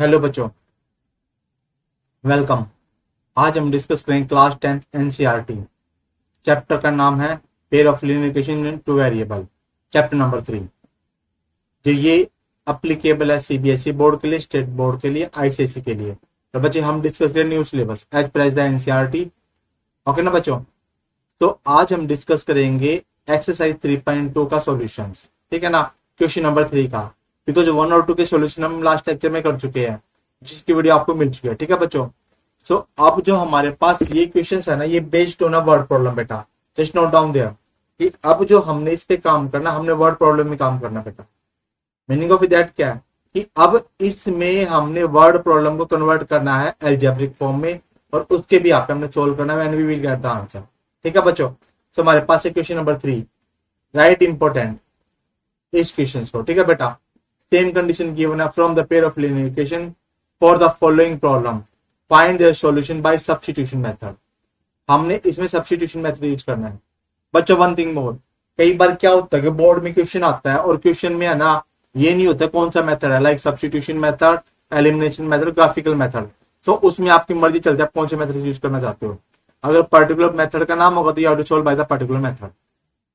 Hello बच्चों, welcome. आज हम डिस्कस करेंगे क्लास 10th एनसीईआरटी। चैप्टर का नाम है pair of linear equation in two variable, chapter number 3। जो ये अप्लीकेबल है सीबीएसई बोर्ड के लिए, स्टेट बोर्ड के लिए, आईसीएसई के लिए। तो बच्चे हम डिस्कस करें new syllabus as per as the NCERT. Okay ना बच्चों? तो आज हम डिस्कस करेंगे एक्सरसाइज 3.2 का सॉल्यूशन, ठीक है ना, क्वेश्चन नंबर 3 का। बिकॉज 1 और 2 के सॉल्यूशन हम लास्ट लेक्चर में कर चुके हैं, जिसकी वीडियो आपको मिल चुकी है, ठीक है बच्चों। सो अब जो हमारे पास ये क्वेश्चन है ना, ये based on a word problem बेटा। जस्ट नोट डाउन देयर कि अब जो हमने इस पे काम करना, हमने वर्ड प्रॉब्लम में काम करना बेटा। मीनिंग ऑफ दैट क्या है कि अब इसमें हमने वर्ड प्रॉब्लम को कन्वर्ट करना है अलजेब्रिक फॉर्म में, और उसके भी आप हमने सोल्व करना है, and we will get the answer, ठीक है बच्चों। सो हमारे पास है क्वेश्चन नंबर 3, राइट इंपॉर्टेंट इस क्वेश्चन को, ठीक है बेटा। सेम कंडीशन गिवन है from the pair of linear equation for the following problem, find their solution by substitution method. हमने इसमें सब्स्टिट्यूशन मेथड यूज करना है बच्चों। वन थिंग मोर, कई बार क्या होता है कि बोर्ड में क्वेश्चन आता है और क्वेश्चन में है ना, ये नहीं होता कौन सा मेथड है, like substitution method, elimination method, graphical method. So उसमें आपकी मर्जी चलती है आप कौन से मेथड यूज करना चाहते हो। अगर पर्टिकुलर मेथड का नाम होगा तो you have to solve by the particular method,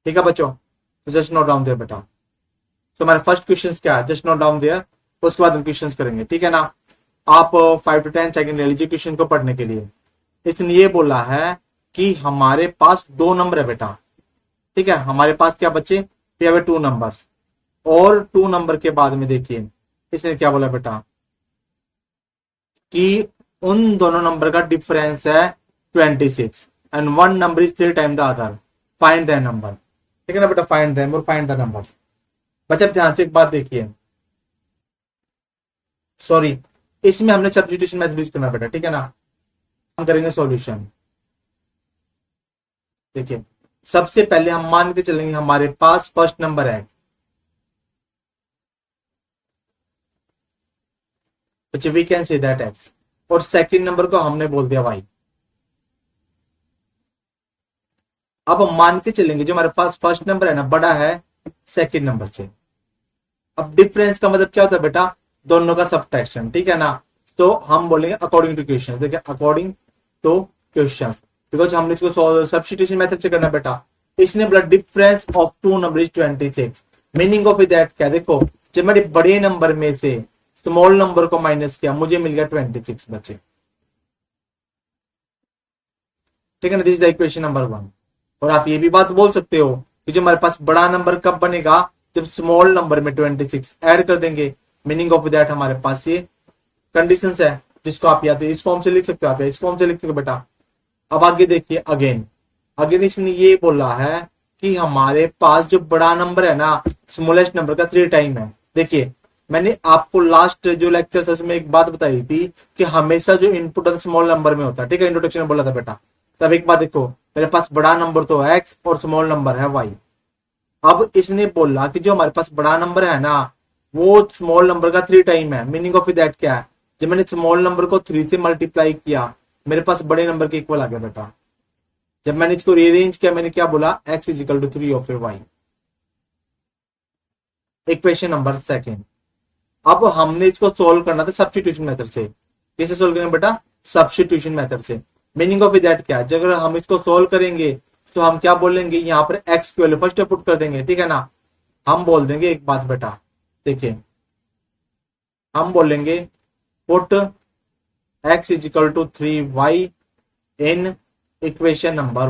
ठीक है बच्चों। तो जस्ट नोट डाउन देयर बेटा। सो हमारा फर्स्ट क्वेश्चन क्या है, जस्ट नोट डाउन देयर, उसके बाद हम क्वेश्चन करेंगे, ठीक है ना। आप 5 to 10 सेकंड ले लीजिए क्वेश्चन को पढ़ने के लिए। इसने ये बोला है कि हमारे पास 2 नंबर है बेटा, ठीक है। हमारे पास क्या बच्चे, 2 नंबर्स, और 2 नंबर के बाद में देखिए इसने क्या बोला बेटा कि उन दोनों नंबर का डिफरेंस है 26 and 1 number is 3 time the other, find the number, ठीक है ना बेटा। फाइंड देम और फाइंड द नंबर। बच्चा ध्यान से एक बात देखिए, सॉरी, इसमें हमने सब्स्टिट्यूशन मेथड यूज करना बेटा, ठीक है ना। हम करेंगे सॉल्यूशन। देखिए सबसे पहले हम मान के चलेंगे हमारे पास फर्स्ट नंबर है बच्चे, we can say that X, और सेकंड नंबर को हमने बोल दिया वाई। अब हम मान के चलेंगे जो हमारे पास फर्स्ट नंबर है ना, बड़ा है सेकंड नंबर से। अब डिफरेंस का मतलब क्या होता है बेटा, दोनों का सब्ट्रैक्शन, ठीक है ना। तो हम बोलेंगे अकॉर्डिंग टू क्वेश्चन, देखिए अकॉर्डिंग टू क्वेश्चन, बिकॉज हमने इसको सब्स्टिट्यूशन मेथड से करना बेटा। इसने बोला difference of 2 number is 26। Meaning of that क्या, देखो जब मैंने बड़े नंबर में से स्मॉल नंबर को माइनस किया, मुझे मिल गया 26 बच्चे, ठीक है ना। This is the equation number 1। और आप ये भी बात बोल सकते हो कि जो हमारे पास बड़ा नंबर कब बनेगा, जब स्मॉल नंबर में 26 ऐड कर देंगे। मीनिंग ऑफ दैट हमारे पास ये कंडीशंस है, जिसको आप या तो इस फॉर्म से लिख सकते हो, आप इस फॉर्म से लिख सकते हो बेटा। अब आगे देखिए, अगेन इसने ये बोला है कि हमारे पास जो बड़ा नंबर है ना, स्मॉलेस्ट नंबर का 3 टाइम है। देखिए मैंने आपको लास्ट जो लेक्चर उसमें एक बात बताई थी कि हमेशा जो इनपुट है स्मॉल नंबर में होता है, ठीक है, इंट्रोडक्शन में बोला था बेटा। तब एक बात देखो, मेरे पास बड़ा नंबर तो है एक्स और स्मॉल नंबर है वाई। अब इसने बोला कि जो हमारे पास बड़ा नंबर है ना, वो स्मॉल नंबर का 3 टाइम है। मीनिंग ऑफ दैट क्या है, जब मैंने स्मॉल नंबर को 3 से मल्टीप्लाई किया, मेरे पास बड़े नंबर के इक्वल आ गया बेटा। जब मैंने इसको रीअरेंज किया, मैंने क्या बोला, x is equal to 3 of Y. Equation number second. अब हमने इसको सोल्व करना था सब्स्टिट्यूशन मेथड से। कैसे सोल्व करेंगे बेटा, सब्स्टिट्यूशन मेथड से। मीनिंग ऑफ दैट क्या है, अगर हम इसको सोल्व करेंगे तो हम क्या बोलेंगे, यहाँ पर x की वैल्यू फर्स्ट पुट कर देंगे, ठीक है ना। हम बोल देंगे एक बात बेटा, देखिए हम बोलेंगे put x is equal to 3y in equation number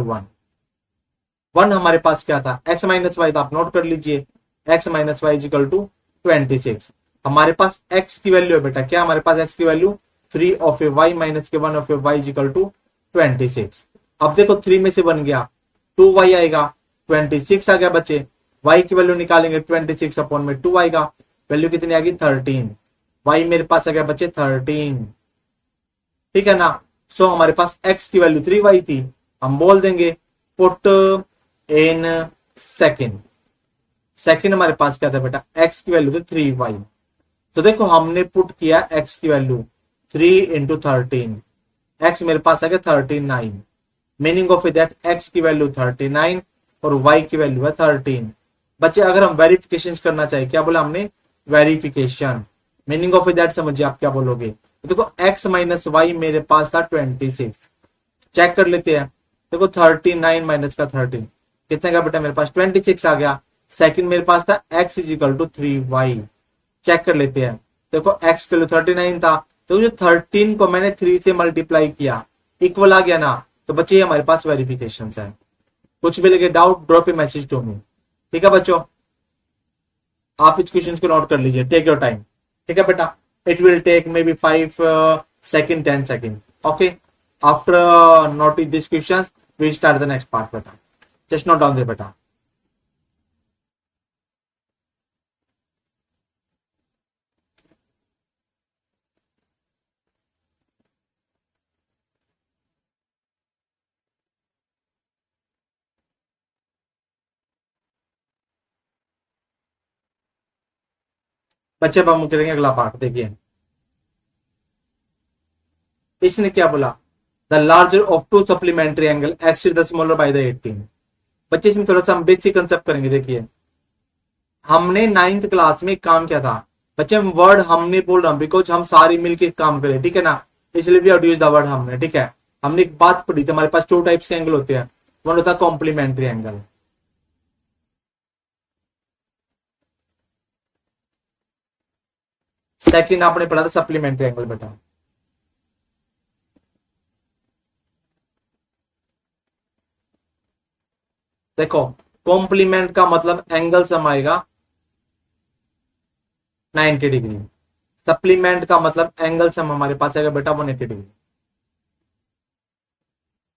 1 हमारे पास क्या था, x माइनस वाई था, आप नोट कर लीजिए, x minus Y is equal to 26। हमारे पास x की वैल्यू है बेटा, क्या हमारे पास x की value 3 of A Y minus के 1 of A Y is equal to 26। अब देखो 3 में से बन गया 2y आएगा, 26 आ गया बच्चे। y की वैल्यू निकालेंगे 26 अपॉन में 2 आएगा, वैल्यू कितनी आ गई 13। y मेरे पास आ गया बच्चे 13, ठीक है ना। सो हमारे पास x की वैल्यू 3y थी, हम बोल देंगे पुट इन सेकंड हमारे पास क्या था बेटा, x की वैल्यू थी 3y। तो देखो हमने पुट किया x की वैल्यू 3 इंटू 13, x मेरे पास आ गया 39। मीनिंग ऑफ दैट x की वैल्यू 39 और y की वैल्यू है 13। बच्चे अगर हम वेरिफिकेशन करना चाहिए, क्या बोला हमने, वेरिफिकेशन, मीनिंग ऑफ दैट समझिए आप क्या बोलोगे। तो देखो x माइनस वाई मेरे पास था 26, चेक कर लेते हैं। देखो 39 माइनस का 13 कितने का बेटा, मेरे पास 26 आ गया। सेकंड मेरे पास था x is equal to 3y, check कर लेते हैं। देखो x के लिए 39 था, तो जो 13 को मैंने 3 से मल्टीप्लाई किया, इक्वल आ गया ना, तो बच्चे हमारे पास वेरिफिकेशन है। कुछ भी लगे doubt, drop a message to me. ठीक है बच्चों, आप इस क्वेश्चन को नोट कर लीजिए, टेक योर टाइम। ठीक है बेटा, it will take maybe 5 second 10 second. Okay, after noting this question we start the next part बेटा, जस्ट नोट डाउन दे बेटा। बच्चे अब हम करेंगे अगला पार्ट। देखिए इसने क्या बोला, the larger of to supplementary angle exceed the smaller by the 18। बच्चे इसमें थोड़ा सा हम बेसिक कंसेप्ट करेंगे। देखिए हमने 9th क्लास में काम किया था बच्चे, हम वर्ड हमने बोल रहा हूं बिकॉज हम सारे मिलकर काम करें, ठीक है ना, इसलिए भी यूज द वर्ड हमने। ठीक है, हमने एक बात पढ़ी थी, हमारे पास 2 टाइप्स के एंगल होते हैं, वन होता है कॉम्प्लीमेंट्री एंगल, सेकंड आपने पढ़ा था सप्लीमेंट्री एंगल बेटा। देखो कॉम्प्लीमेंट का मतलब एंगल सम आएगा 90 डिग्री, सप्लीमेंट का मतलब एंगल सम हमारे पास आएगा बेटा 180 डिग्री।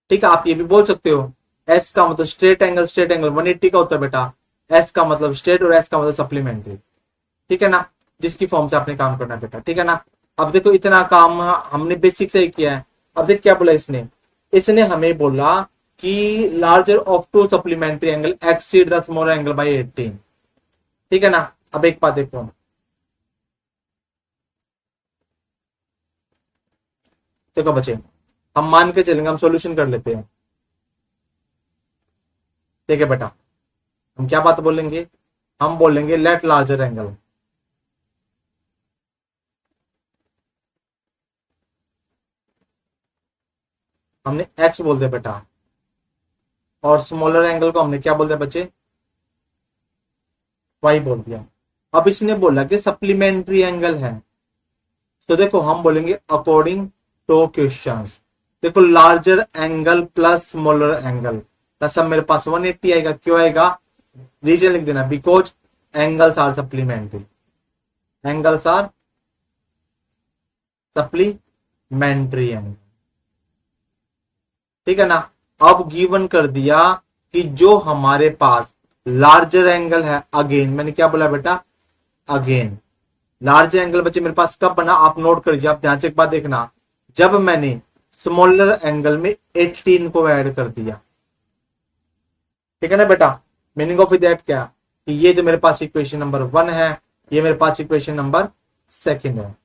ठीक है, आप ये भी बोल सकते हो एस का मतलब स्ट्रेट एंगल, स्ट्रेट एंगल 180 का होता है बेटा, एस का मतलब स्ट्रेट और एस का मतलब सप्लीमेंट्री। ठीक है ना, जिसकी फॉर्म से आपने काम करना है बेटा। ठीक है ना, अब देखो इतना काम हमने बेसिक से ही किया है। अब देख क्या बोला इसने, इसने हमें बोला कि larger of to supplementary angle exceed the smaller angle by 18। ठीक है ना, अब एक बात देखो, देखो बच्चे हम मान के चलेंगे, हम सॉल्यूशन कर लेते हैं। ठीक है बेटा, हम क्या बात बोलेंगे, हम बोलेंगे लेट लार्जर एंगल, हमने एक्स बोल दिया बेटा, और स्मॉलर एंगल को हमने क्या बोल दिया बच्चे, वाई बोल दिया। अब इसने बोला कि सप्लीमेंट्री एंगल है, तो देखो हम बोलेंगे अकॉर्डिंग टू क्वेश्चंस। देखो larger angle plus smaller angle का सब मेरे पास 180 आएगा। क्यों आएगा, रीजन लिख देना, because angles are supplementary, angles are supplementary angle. ठीक है ना, अब गिवन कर दिया कि जो हमारे पास लार्जर एंगल है, अगेन मैंने क्या बोला बेटा, अगेन लार्जर एंगल बच्चे मेरे पास कब बना, आप नोट कर लीजिए, आप ध्यान से एक बात देखना, जब मैंने स्मॉलर एंगल में 18 को ऐड कर दिया। ठीक है ना बेटा, मीनिंग ऑफ दैट क्या, कि ये जो मेरे पास इक्वेशन नंबर 1 है, ये मेरे पास इक्वेशन नंबर 2 है।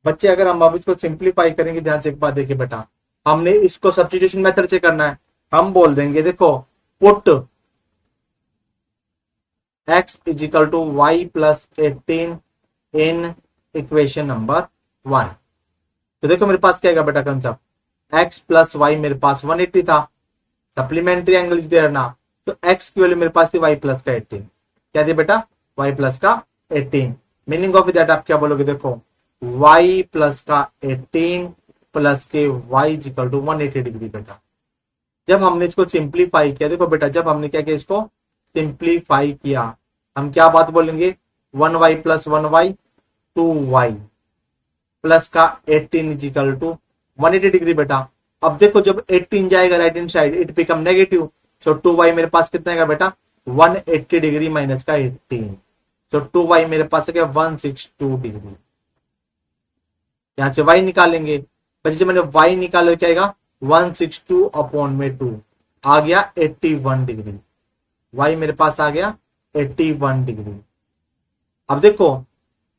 बच्चे अगर हम अब इसको सिंप्लीफाई करेंगे, ध्यान से एक बात देखिए बेटा, हमने इसको सब्स्टिट्यूशन मेथड से करना है। हम बोल देंगे देखो put x is equal to Y plus 18 in equation number 1। तो देखो मेरे पास क्या आएगा बेटा कंसेप्ट, x प्लस वाई मेरे पास 180 था, सप्लीमेंट्री एंगल इज देयर ना, तो x की वैल्यू मेरे पास थी y प्लस का 18, क्या थी बेटा, y प्लस का 18। मीनिंग ऑफ दैट आप क्या बोलोगे, देखो y प्लस का 18 प्लस के y इक्वल टू 180 डिग्री बेटा। जब हमने इसको सिंप्लीफाई किया, देखो बेटा जब हमने क्या किया, इसको सिंप्लीफाई किया, हम क्या बात बोलेंगे, 1y plus 1y 2y plus का 18 इक्वल टू 180 डिग्री बेटा। अब देखो जब 18 जाएगा right hand side, it become negative, so 2y मेरे पास कितना आएगा बेटा, 180 डिग्री माइनस का 18, सो 2y मेरे पास है 162 डिग्री। यहां से y निकालेंगे, जब मैंने y निकाला क्या आएगा, 162 अपॉन में 2 आ गया 81 डिग्री, y मेरे पास आ गया 81 डिग्री। अब देखो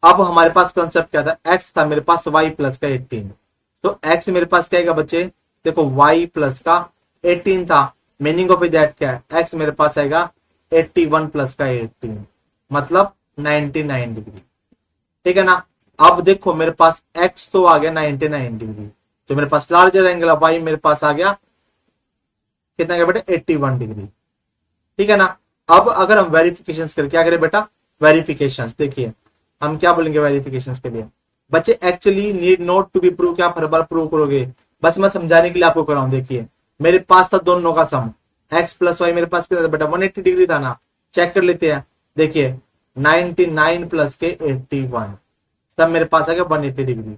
अब हमारे पास कंसेप्ट क्या था, x था मेरे पास y प्लस का 18, तो x मेरे पास क्या आएगा बच्चे, देखो y प्लस का 18 था, मीनिंग ऑफ दैट क्या है, x मेरे पास आएगा 81 प्लस का 18 मतलब 99 डिग्री। ठीक है ना, अब देखो मेरे पास x तो आ गया 99 डिग्री, जो मेरे पास लार्जर एंगल है y मेरे पास आ गया कितना गया बेटा 81 डिग्री। ठीक है ना। अब अगर हम वेरिफिकेशन करें, क्या करें बेटा वेरिफिकेशन, देखिए हम क्या बोलेंगे वेरिफिकेशन के लिए बच्चे, actually need not to be prove, क्या हर बार प्रूव करोगे, बस मैं समझाने के लिए आपको कर रहा हूं। देखिए मेरे पास था दोनों का सम, x प्लस वाई मेरे पास कितना था बेटा 180 डिग्री था ना, चेक कर लेते हैं। देखिए 99 प्लस के 81, तब मेरे पास आ गया 180 डिग्री।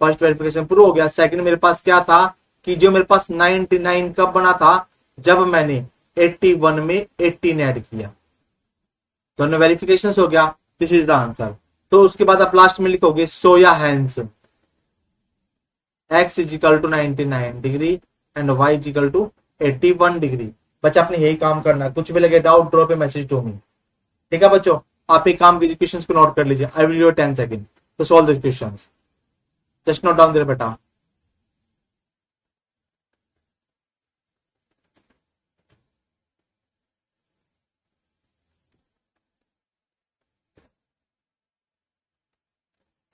फर्स्ट वेरिफिकेशन प्रूव हो गया। सेकंड मेरे पास क्या था कि जो मेरे पास 99 कब बना था, जब मैंने 81 में 18 ऐड किया, दोनों वेरिफिकेशन हो गया। This is the answer. तो उसके बाद आप लास्ट में लिखोगे so hence x is equal to 99 degree and y is equal to 81 degree. बच्चा आपने यही काम करना, कुछ भी लगे doubt drop a message to me. ठीक है बच्चों, आप एक काम कीजिए, क्वेश्चंस को नोट कर लीजिए। I will give 10 second to solve this questions, just note down there बेटा।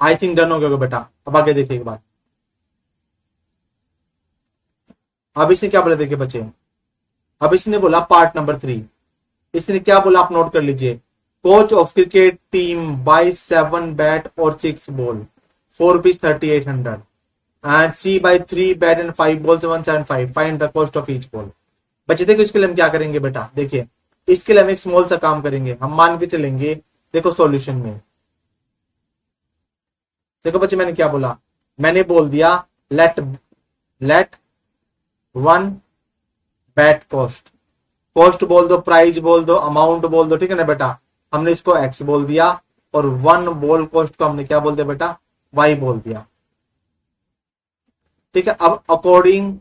आई थिंक डन हो गया बेटा। अब आगे देखिए एक बार, अब इसने क्या बोला देखिए बच्चे, अब इसने बोला पार्ट नंबर 3, इसने क्या बोला आप नोट कर लीजिए। Coach of cricket team by 7 bat और 6 ball 4 rupees 3800 and C by 3 bat and 5 balls 175, find the cost of each ball. बच्चे देखो इसके लिए हम क्या करेंगे बेटा, देखिए इसके लिए हम एक स्मॉल सा काम करेंगे, हम मान के चलेंगे। देखो सॉल्यूशन में देखो बच्चे मैंने क्या बोला, मैंने बोल दिया let one bat cost, cost बोल दो, प्राइस बोल दो, अमाउंट बोल दो। ठीक है ना बेटा, हमने इसको x बोल दिया और 1 बॉल कॉस्ट को हमने क्या बोल दिया बेटा y बोल दिया। ठीक है, अब अकॉर्डिंग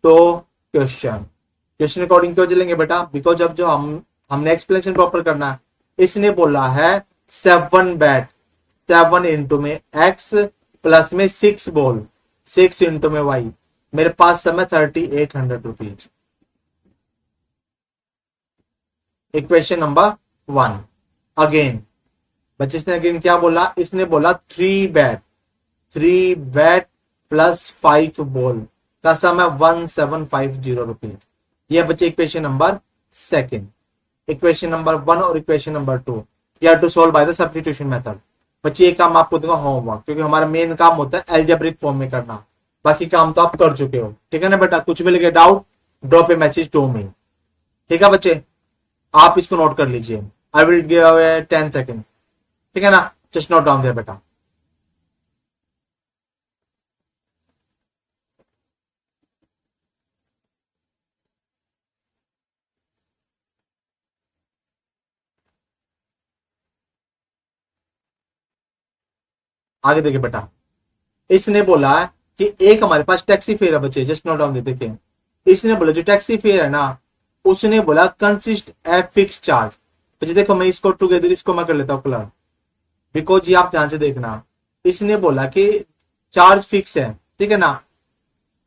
टू क्वेश्चन अकॉर्डिंग क्यों चलेंगे बेटा, बिकॉज अब जो हमने एक्सप्लेनेशन प्रॉपर करना है। इसने बोला है 7 बैट, 7 इंटू में x प्लस में 6 बॉल, 6 इंटू में y, मेरे पास समय 3800 रुपीज। इक्वेशन नंबर 1 अगेन बच्चे इसने अगेन क्या बोला, इसने बोला 3 बैट प्लस 5 बॉल का समय 1750 रुपीज। यह बच्चे इक्वेशन नंबर 2। इक्वेशन नंबर 1 और equation number 2 you have to solve by the substitution method. बच्चे ये काम आपको दूंगा होमवर्क, क्योंकि हमारा मेन काम होता है एल्जेब्रिक फॉर्म में करना, बाकी काम तो आप कर चुके हो। ठीक है ना बेटा, कुछ भी लगे doubt drop a message to me. ठीक है बच्चे, आप इसको नोट कर लीजिए। I will give 10 second. ठीक है ना, जस्ट नोट डाउन देयर बेटा। आगे देखिए बेटा, इसने बोला है कि एक हमारे पास टैक्सी फेयर है बच्चे, जस्ट नोट डाउन दे देखिए। इसने बोला जो टैक्सी फेयर है ना, उसने बोला कंसिस्ट ए फिक्स चार्ज। बच्चे देखो मैं इसको टुगेदर इसको मैं कर लेता हूँ कलर, बिकॉज ये आप ध्यान से देखना। इसने बोला कि चार्ज फिक्स है, ठीक है ना,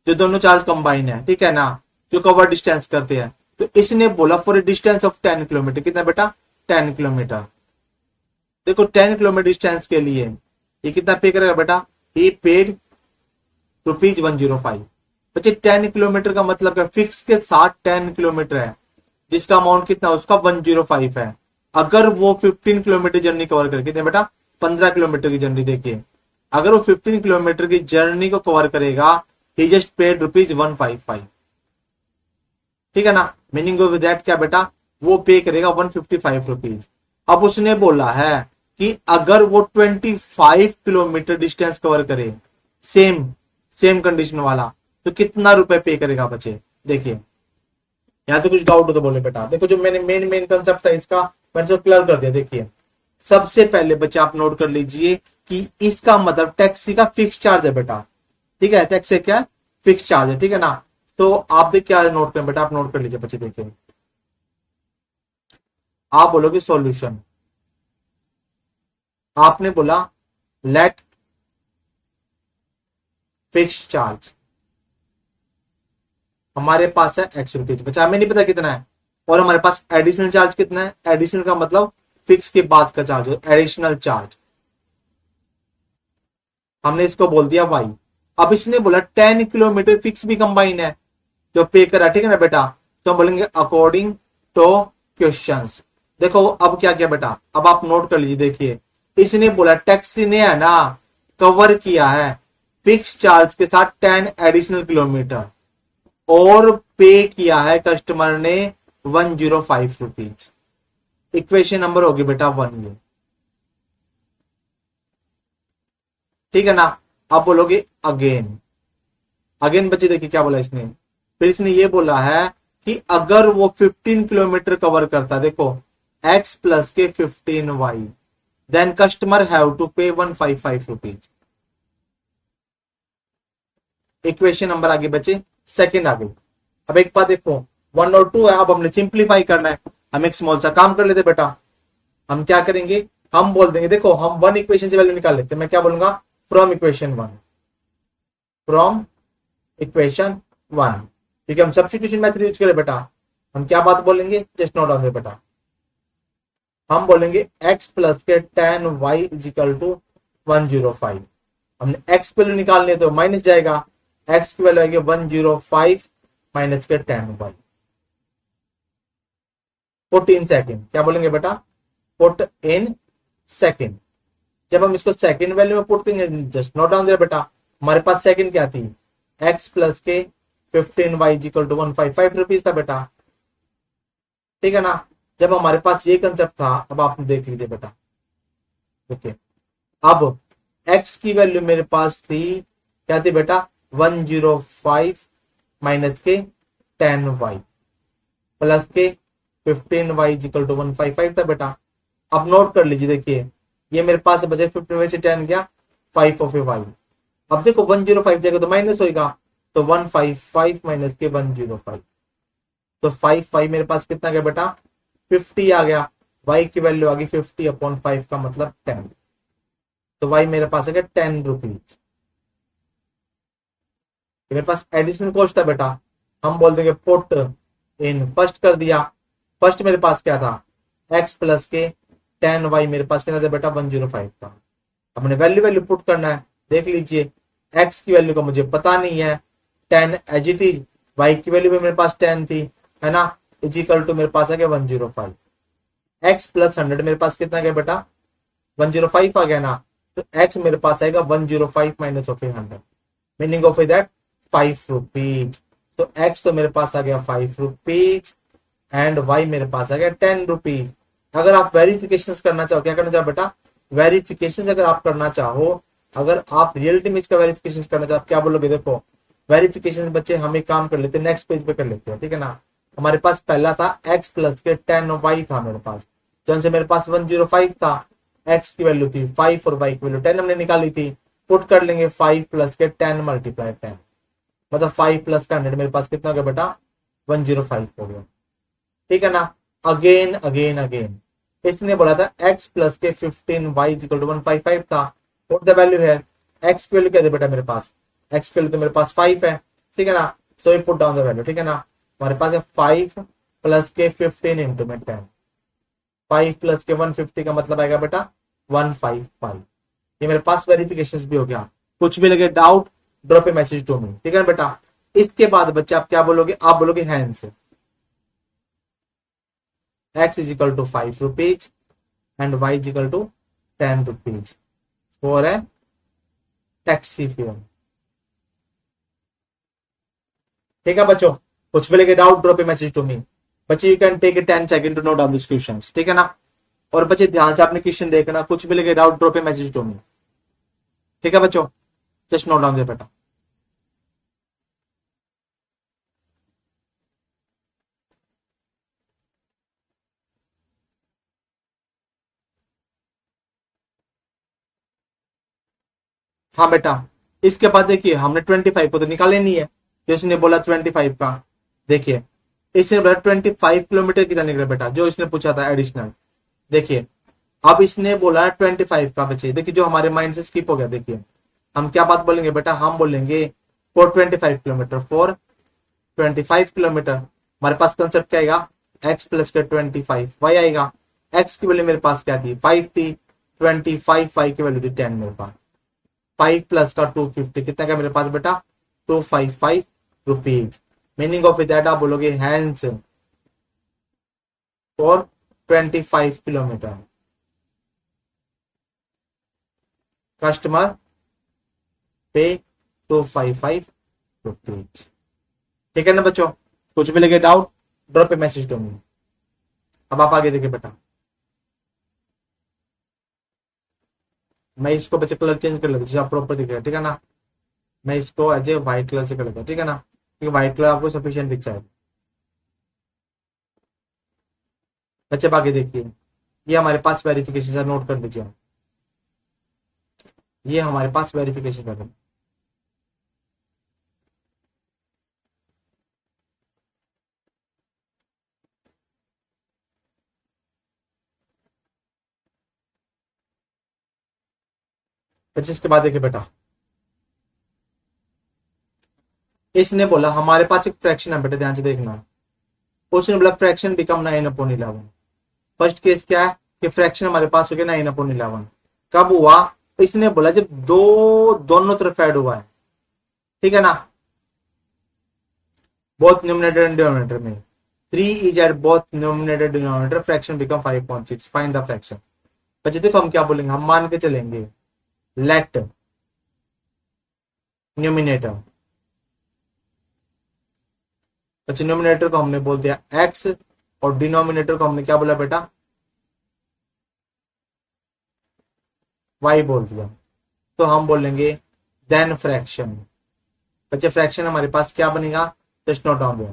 जो दोनों चार्ज कंबाइन है, ठीक है ना, जो कवर डिस्टेंस करते हैं। तो इसने बोला for a distance of 10 kilometre, कितना बेटा 10 किलोमीटर। देखो 10 किलोमीटर डिस्टेंस के लिए ये कितना पे करेगा बेटा, ही पेड रुपीज 105। बच्चे 10 किलोमीटर का मतलब क्या, फिक्स के साथ 10 किलोमीटर है, जिसका अमाउंट कितना उसका 105 है। अगर वो 15 किलोमीटर जर्नी कवर करे, कितने बेटा 15 किलोमीटर की जर्नी। देखिए अगर वो 15 किलोमीटर की जर्नी को कवर करेगा, ही जस्ट पेड रुपीज 155। ठीक है ना, मीनिंग ऑफ दैट क्या बेटा, वो पे करेगा 155 रुपीज। अब उसने बोला है कि अगर वो 25 किलोमीटर डिस्टेंस कवर करे, सेम कंडीशन वाला, तो कितना रुपए पे करेगा बच्चे। देखिए यहां तो कुछ डाउट हो तो बोले बेटा। देखो जो मैंने मेन कंसेप्ट था इसका मैंने तो क्लियर कर दिया। देखिए सबसे पहले बच्चे आप नोट कर लीजिए कि इसका मतलब टैक्सी का फिक्स चार्ज है बेटा। ठीक है, टैक्सी क्या फिक्स चार्ज है, ठीक है ना। तो आप देख क्या नोट करें बेटा, आप नोट कर लीजिए बच्चे। देखिए आप बोलोगे सॉल्यूशन, आपने बोला लेट फिक्स चार्ज, हमारे पास है x रुपीज, बच्चा हमें नहीं पता कितना है, और हमारे पास एडिशनल चार्ज कितना है। एडिशनल का मतलब फिक्स के बाद का चार्ज, एडिशनल चार्ज हमने इसको बोल दिया y। अब इसने बोला 10 किलोमीटर फिक्स भी कंबाइन है जो पे करा, ठीक है ना बेटा। तो हम बोलेंगे अकॉर्डिंग टू क्वेश्चंस। देखो अब क्या किया बेटा, अब आप नोट कर लीजिए। देखिए इसने बोला टैक्सी ने है ना कवर किया है फिक्स चार्ज के साथ 10 एडिशनल किलोमीटर और पे किया है कस्टमर ने 105 रुपीज। इक्वेशन नंबर होगी बेटा 1 ये, ठीक है ना। अब बोलोगे अगेन, अगेन बच्चे देखिए क्या बोला इसने, फिर इसने ये बोला है कि अगर वो 15 किलोमीटर कवर करता, देखो x प्लस के 15y, then customer have to पे 155 रुपीज। इक्वेशन नंबर आगे बच्चे सेकंड आ गई। अब एक बात देखो 1 और 2 है, अब हमने सिंप्लीफाई करना है। हम एक स्मॉल सा काम कर लेते बेटा। हम क्या करेंगे, हम बोल देंगे, देखो हम 1 इक्वेशन से वैल्यू निकाल लेते हैं। मैं क्या बोलूंगा, फ्रॉम इक्वेशन 1, फ्रॉम इक्वेशन 1, ठीक है। हम सब्स्टिट्यूशन मेथड यूज करें बेटा। हम क्या बात बोलेंगे, जस्ट नोट डाउन बेटा। हम बोलेंगे x प्लस के 10y इज इक्वल टू 105। हमने x की वैल्यू निकालनी है तो माइनस जाएगा, x की वैल्यू आएगी 105 माइनस के 10y। 14 सेकेंड, क्या बोलेंगे बेटा, पुट इन सेकेंड। जब हम इसको सेकेंड वैल्यू में पुट करेंगे, जस्ट नोट डाउन बेटा, हमारे पास सेकेंड क्या थी, x प्लस के 15y is equal to 155 rupees था बेटा, ठीक है ना। जब हमारे पास ये कंसेप्ट था, अब आप देख लीजिए बेटा, देखिए अब x की वैल्यू मेरे पास थी, क्या थी बेटा, 105 माइनस के 10y प्लस के 15y इक्वल टू 155 था बेटा। अब नोट कर लीजिए, देखिए ये मेरे पास बचे 15 में से 10 गया 5 ऑफ y। अब देखो 105 जगह तो माइनस होगा, तो 155 माइनस के 105, तो 5 मेरे पास कितना गया बेटा, 50 आ गया। y की वैल्यू आ गई 50 अपॉन 5 का मतलब 10, तो y मेरे पास आ गया 10 रुपीज। मेरे पास एडिशनल कॉस्ट था बेटा, हम बोल देंगे पुट इन फर्स्ट कर दिया। फर्स्ट मेरे पास क्या था, x प्लस के 10y, मेरे पास कितना था बेटा 105 था। हमने वैल्यू वैल्यू पुट करना है, देख लीजिए x की वैल्यू का मुझे पता नहीं है, 10 एज इट इज, y की वैल्यू भी मेरे पास 10 थी, है ना, इजिकल टू मेरे पास आ गया 105। x प्लस 100 मेरे पास कितना गया बेटा, 105 आ गया ना, तो x मेरे पास आएगा 105 minus of 100, meaning of that 5 rupees. तो x तो मेरे पास आ गया 5 रुपीज एंड y मेरे पास आ गया 10 रुपीज। अगर आप वेरिफिकेशन करना चाहो, क्या करना चाहो बेटा, वेरिफिकेशन अगर आप करना चाहो, अगर आप रियलिटी में इसका वेरिफिकेशन करना चाहो, आप क्या बोलोगे, देखो वेरिफिकेशन बच्चे हम एक काम कर लेते हैं, नेक्स्ट पेज पे कर लेते हैं, ठीक है ना। हमारे पास पहला था x प्लस के 10y था मेरे पास, जौन से मेरे पास 105 था, x की वैल्यू थी 5 और y की वैल्यू 10 हमने निकाली थी। पुट कर लेंगे 5 प्लस के 10 मल्टीप्लाई 10, मतलब 5 प्लस का 100 मेरे पास कितना हो गया बेटा, 105 हो गया, ठीक है ना। अगेन अगेन अगेन इसने बोला था x प्लस के 15y इक्वल टू 155 था, और द वैल्यू है x की वैल्यू क्या है बेटा, मेरे पास x की वैल्यू तो मेरे पास 5 है, ठीक है ना। सो ये पुट डाउन द वैल्यू, ठीक है ना। हमारे पास है 5 प्लस के 15 इंटू में 10, 5 प्लस के 150 का मतलब आएगा बेटा 155। ये मेरे पास वेरिफिकेशन भी हो गया। कुछ भी लगे doubt, drop a message to me, ठीक है ना बेटा। इसके बाद बच्चे आप क्या बोलोगे, आप बोलोगे hence x is equal to 5 rupees and y is equal to 10 rupees for a taxi fare, ठीक है बच्चों। कुछ भी लगे doubt, drop a message to me. बच्चे you can take a 10 second to note down this questions, ठीक है ना। और बच्चे ध्यान से आपने क्वेश्चन देखना, कुछ भी लगे doubt, drop a message to me, ठीक है बच्चों, जस्ट नोट डाउन दे बेटा। हाँ बेटा, इसके बाद देखिए हमने 25 को तो निकाले नहीं है, जो इसने बोला 25 का, देखिए इसने बोला 25 किलोमीटर कितना निकला बेटा, जो इसने पूछा था एडिशनल। देखिए अब इसने बोला 25 का, बच्चे देखिए जो हमारे माइंड से स्किप हो गया। देखिए हम क्या बात बोलेंगे बेटा, हम बोलेंगे फॉर 25 किलोमीटर, फॉर 25 किलोमीटर हमारे पास कंसेप्ट क्या आएगा, x प्लस के 25 y आएगा। x की वैल्यू मेरे पास क्या थी, 5 थी, 25 y की वैल्यू थी 10 मेरे पास, 5 प्लस का 250 कितना का मेरे पास बेटा 255 रुपीज। मीनिंग ऑफ दैट आप बोलोगे हैंस फॉर 25 किलोमीटर कस्टमर पे 255 रुपीज। ठीक है ना बच्चों, कुछ भी लगे doubt drop a message to me. अब आप आगे देखिए बेटा, मैं इसको बच्चे कलर चेंज कर लेता हूँ, आप प्रॉपर दिख रहा है ठीक है ना। मैं इसको एज ए व्हाइट कलर से कर लेता हूँ ठीक है ना, क्योंकि व्हाइट कलर आपको सफिशिएंट दिख जाएगा। बच्चे आगे देखिए, ये हमारे पास वेरिफिकेशन है, नोट कर लीजिए। ये हमारे पास वेरिफिकेशन है। बच्चे इसके बाद देखिए बेटा, इसने बोला हमारे पास एक फ्रैक्शन है बेटा, ध्यान से देखना। उसने बोला फ्रैक्शन बिकम 9/11। फर्स्ट केस क्या है कि फ्रैक्शन हमारे पास हो गया 9/11। कब हुआ? इसने बोला जब दोनों तरफ ऐड हुआ है ठीक है ना, बोथ न्यूमरेटर एंड डिनोमिनेटर में 3 is at both numerator denominator fraction become 5.6 find the fraction. बच्चे देखो हम क्या बोलेंगे, हम मान के चलेंगे लेट न्यूमिनेटर, बच्चे न्यूमिनेटर को हमने बोल दिया x और डिनोमिनेटर को हमने क्या बोला बेटा y बोल दिया। तो हम बोलेंगे देन फ्रैक्शन। बच्चे फ्रैक्शन हमारे पास क्या बनेगा, just note down there.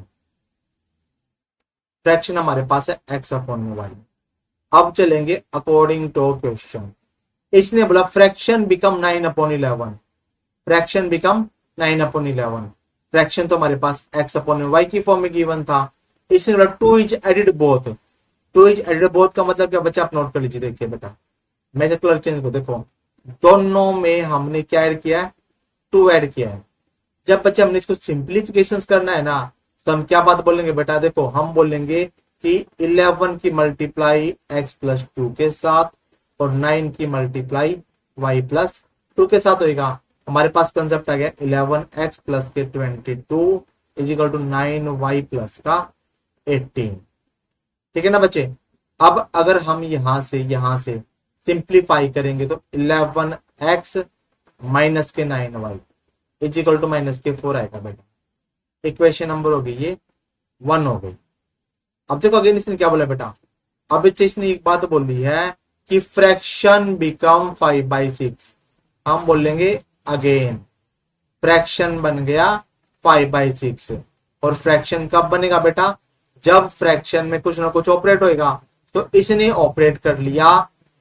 Fraction हमारे पास है x अपॉन y। अब चलेंगे अकॉर्डिंग टू क्वेश्चन। इसने बोला fraction become 9/11, fraction become 9/11। Fraction तो हमारे पास x अपॉन y की फॉर्म में गिवन था। इसने बोला 2 is added both. 2 is added both का मतलब क्या बच्चा, आप नोट कर लीजिए। देखिए बेटा मैं से कलर चेंज को देखो, दोनों में हमने क्या ऐड किया है, 2 ऐड किया है। जब बच्चे हमने इसको सिंप्लीफिकेशन करना है ना, तो हम क्या बात बोलेंगे बेटा, देखो हम बोलेंगे कि 11 की मल्टीप्लाई x प्लस 2 के साथ और 9 की मल्टीप्लाई y प्लस 2 के साथ होगा। हमारे पास कंसेप्ट आ गया 11x प्लस के 22 is equal to 9y plus का 18। ठीक है ना बच्चे। अब अगर हम यहां से सिंप्लीफाई करेंगे तो 11x माइनस के 9y is equal to minus के 4 आएगा बेटा। इक्वेशन नंबर हो गई ये 1 हो गई। अब देखो अगेन इसने क्या बोला बेटा, अब इसने एक बात बोली है कि फ्रैक्शन बिकम 5/6। हम बोलेंगे अगेन फ्रैक्शन बन गया 5/6। और फ्रैक्शन कब बनेगा बेटा, जब फ्रैक्शन में कुछ ना कुछ ऑपरेट होएगा। तो इसने ऑपरेट कर लिया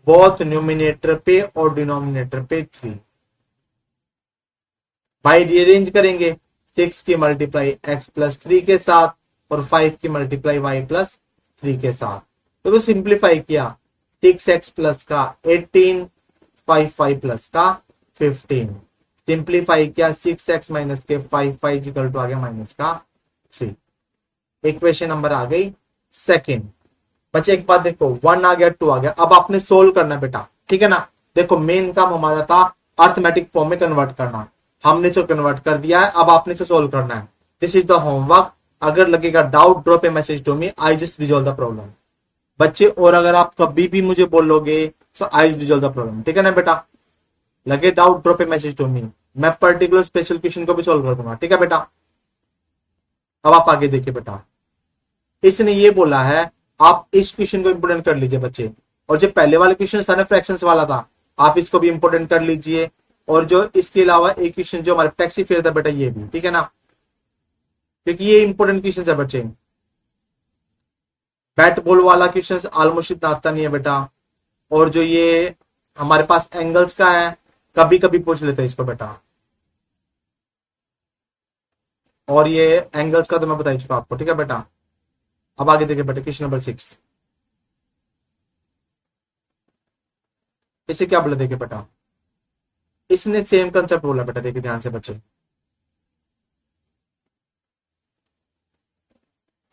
बोथ न्यूमिनेटर पे और डिनोमिनेटर पे 3। बाई रीअरेंज करेंगे 6 की मल्टीप्लाई x प्लस 3 के साथ और 5 की मल्टीप्लाई y प्लस 3 के साथ। तो सिंप्लीफाई किया 6x प्लस का 18, 5 प्लस का 15। सिंप्लीफाई किया 6x माइनस के 5 इक्वल टू आ गया माइनस का 3। इक्वेशन नंबर आ गई सेकेंड। बच्चे एक बात देखो, 1 आ गया 2 आ गया। अब आपने सोल्व करना बेटा, ठीक है ना। देखो मेन काम हमारा था अर्थमेटिक फॉर्म में कन्वर्ट करना, हमने इसे कन्वर्ट कर दिया है। अब आपने इसे सोल्व करना है। This is the homework. अगर लगेगा doubt drop a message to me, I just resolve the problem बच्चे। और अगर आप कभी भी मुझे बोलोगे so I just resolve the problem, ठीक है ना बेटा। लगे doubt drop a message to me, मैं पर्टिकुलर स्पेशल क्वेश्चन को भी सोल्व कर दूंगा, ठीक है बेटा। अब आप आगे देखिए बेटा, इसने ये बोला है आप इस क्वेश्चन को इंपोर्टेंट कर लीजिए बच्चे। और जो पहले वाले क्वेश्चन था ना फ्रैक्शंस वाला था, आप इसको भी इंपोर्टेंट कर लीजिए। और जो इसके अलावा एक क्वेश्चन जो हमारे टैक्सी फेयर था बेटा, ये भी ठीक है ना, क्योंकि ये इंपोर्टेंट क्वेश्चन है बच्चे। बैट बॉल वाला क्वेश्चन ऑलमोस्ट इतना आता नहीं है बेटा। और जो ये हमारे पास एंगल्स का है, कभी कभी पूछ लेते हैं इसको बेटा। और ये एंगल्स का तो मैं बता ही चुका आपको, ठीक है बेटा। अब आगे देखिए बेटा क्वेश्चन नंबर 6, इसे क्या बोला देखिए बेटा, इसने सेम कंसेप्ट बोला बेटा। देखिए ध्यान से बच्चे,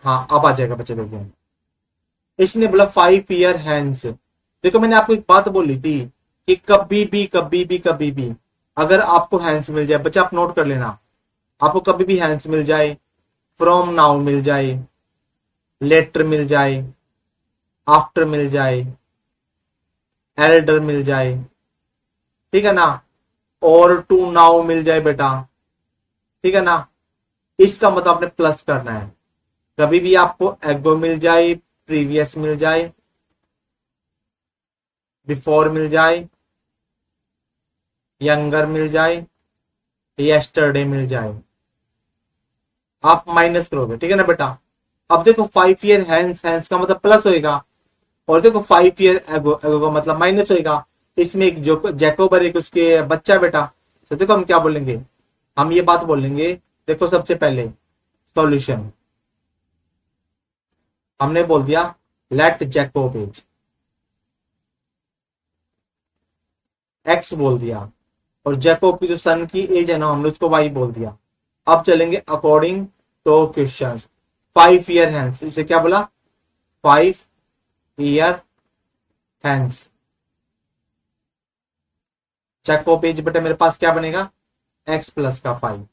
हाँ अब आ जाएगा बच्चे। देखिए इसने बोला 5 ईयर हैंस। देखो मैंने आपको एक बात बोली थी कि कभी भी अगर आपको हैंस मिल जाए, बच्चा आप नोट कर लेना, आपको कभी भी हैंस मिल जाए, फ्रॉम नाउ मिल जाए, लेटर मिल जाए, आफ्टर मिल जाए, एल्डर मिल जाए, ठीक है ना, और टू नाउ मिल जाए बेटा, ठीक है ना, इसका मतलब आपने प्लस करना है। कभी भी आपको एगो मिल जाए, प्रीवियस मिल जाए, बिफोर मिल जाए, यंगर मिल जाए, यस्टरडे मिल जाए, आप माइनस करोगे, ठीक है ना बेटा। अब देखो 5 ईयर हैंस, हैंस का मतलब प्लस होएगा, और देखो 5 ईयर एगो, एगो का मतलब माइनस होएगा। इसमें एक जो जैकोब और एक उसके बच्चा बेटा, तो देखो हम क्या बोलेंगे, हम ये बात बोलेंगे। देखो सबसे पहले सॉल्यूशन हमने बोल दिया लेट जैकोब एज, एक्स बोल दिया, और जैकोब की जो सन की एज है ना, हमने उसको वाई बोल दिया। अब चलेंगे according to question. 5 year hence, इसे क्या बोला, 5 ईयर हैंस, जैकोब एज बेटा मेरे पास क्या बनेगा, एक्स प्लस का 5,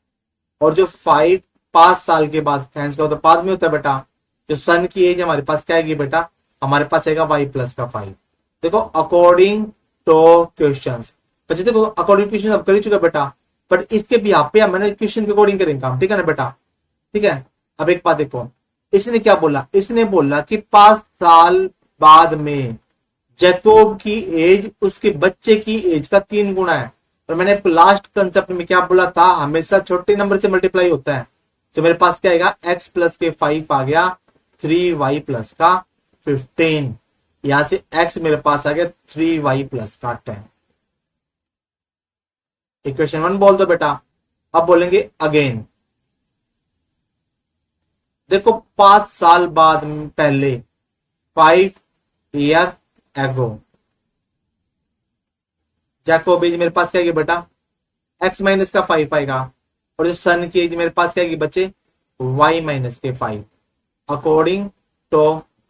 और जो 5 5 साल के बाद, हैंस का मतलब बाद में होता है बेटा, जो सन की एज हमारे पास क्या आएगी बेटा, हमारे पास आएगा वाई प्लस का 5। देखो अकॉर्डिंग टू क्वेश्चन, बच्चे देखो अकॉर्डिंग क्वेश्चन अब कर ही चुका बेटा, बट इसके भी आप पे मैंने क्वेश्चन के अकॉर्डिंग करेंगे काम, ठीक है ना बेटा, ठीक है। अब एक बात देखो, इसने क्या बोला, इसने बोला कि 5 साल बाद में जैकोब की एज उसके बच्चे की एज का 3 गुना है। और मैंने लास्ट कंसेप्ट में क्या बोला था, हमेशा छोटे नंबर से मल्टीप्लाई होता है। तो मेरे पास क्या आएगा, एक्स प्लस के 5 आ गया, 3y प्लस का 15, यहां से x मेरे पास आ गया 3y प्लस का 10। इक्वेशन 1 बोल दो बेटा। अब बोलेंगे अगेन, देखो 5 साल बाद पहले, 5 ईयर एगो, जैकोब एज मेरे पास क्या आएगी बेटा, x माइनस का 5 आएगा, और जो सन की एज मेरे पास क्या आएगी बच्चे, y माइनस के 5। अकॉर्डिंग टू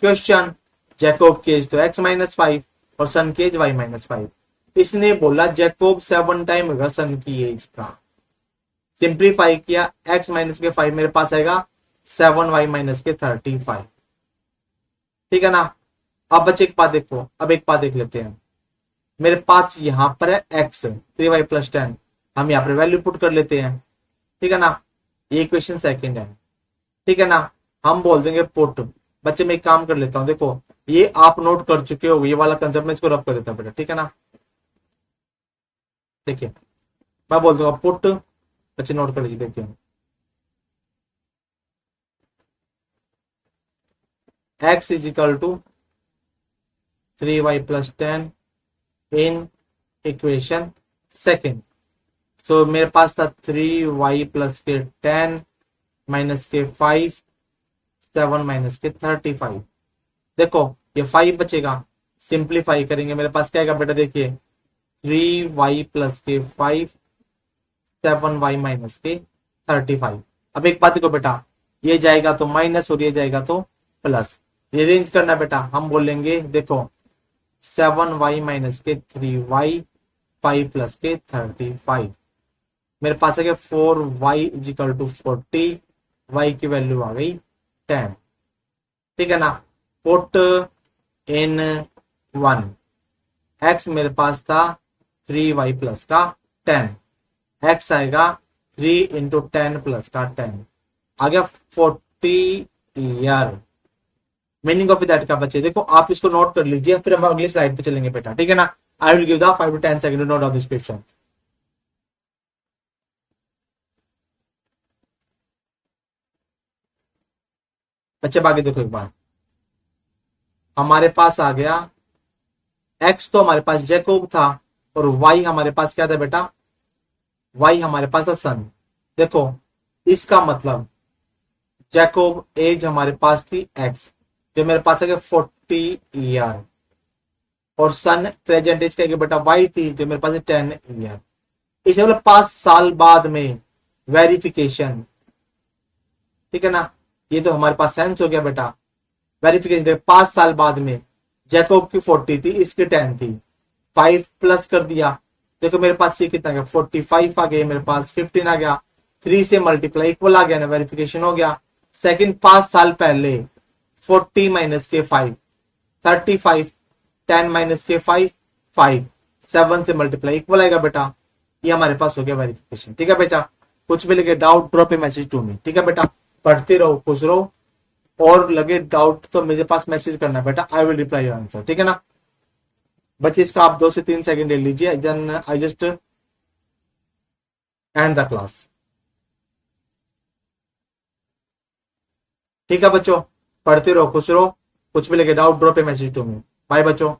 क्वेश्चन, जैकोब की एज तो x माइनस 5 और सन की एज y माइनस 5। इसने बोला जैकोब 7 टाइम होगा सन की एज का, सिंप्लीफाई किया, x माइनस के 5 मेरे पास आएगा 7y माइनस के 35, ठीक है ना। अब बच्चे एक बात देखो, अब एक बात देख लेते हैं, मेरे पास यहां पर है x 3y प्लस 10, हम यहाँ पर वैल्यू पुट कर लेते हैं, ठीक है ना, ये इक्वेशन सेकंड है, ठीक है ना। हम बोल देंगे पुट, बच्चे मैं एक काम कर लेता हूं, देखो ये आप नोट कर चुके हो, ये वाला कंसेप्ट में इसको रब कर देता हूं बेटा, ठीक है ना। देखिए मैं बोल दूंगा पुट, बच्चे नोट कर लीजिए, देखिए x is equal to 3y plus 10 in equation second. So मेरे पास था 3y प्लस के 10 माइनस के 5, 7 माइनस के 35। देखो ये 5 बचेगा, सिंप्लीफाई करेंगे, मेरे पास क्या आएगा बेटा, देखिए 3y प्लस के 5, 7y माइनस के 35। अब एक बात देखो बेटा, ये जाएगा तो माइनस और ये जाएगा तो प्लस, रिअरेंज करना बेटा, हम बोलेंगे देखो 7y माइनस के 3y, 5 प्लस के 35, मेरे पास आ गया 4y इजिकल टू 40, y की वैल्यू आ गई 10, ठीक है ना। पुट इन 1, x मेरे पास था 3y प्लस का 10, x आएगा 3 इंटू 10 प्लस का 10, आ गया 40 ईयर। मीनिंग ऑफ दैट का बच्चे देखो आप इसको नोट कर लीजिए, फिर हम अगली स्लाइड पे चलेंगे बेटा, ठीक है ना। I will give the 5 to 10 second to note of this question. बच्चे बाकी देखो एक बार, हमारे पास आ गया x तो हमारे पास जैकोब था, और y हमारे पास क्या था बेटा, y हमारे पास था सन। देखो इसका मतलब जैकोब एज हमारे पास थी x, जो मेरे पास आ गया 40 ईयर, और सन प्रेजेंट एज का बेटा y थी, जो मेरे पास है 10 ईयर। इसे बोला 5 साल बाद में वेरिफिकेशन, ठीक है ना, ये तो हमारे पास सेंस हो गया बेटा। वेरिफिकेशन 5 साल बाद में, जैकोब की 40 थी, इसकी 10 थी, 5 प्लस कर दिया, देखो मेरे पास ये कितना गया 45 आ गया, मेरे पास 15 आ गया, 3 से मल्टीप्लाई इक्वल आ गया ना, वेरिफिकेशन हो गया। सेकंड 5 साल पहले 40 माइनस के 5 35, 10 माइनस के 5 5, 7 से मल्टीप्लाई इक्वल आएगा बेटा। ये हमारे पास हो गया वेरिफिकेशन। ठीक है बेटा, कुछ भी लगे doubt drop a message to me. ठीक है बेटा, पढ़ते रहो, खुश रहो, और लगे डाउट तो मेरे पास मैसेज करना बेटा, I will reply your answer. ठीक है ना बच्चे, इसका आप 2 से 3 सेकंड ले लीजिए, then I just end the class. ठीक है बच्चों, पढ़ते रहो, खुश रहो, कुछ भी लगे doubt drop a message to me. Bye बच्चों।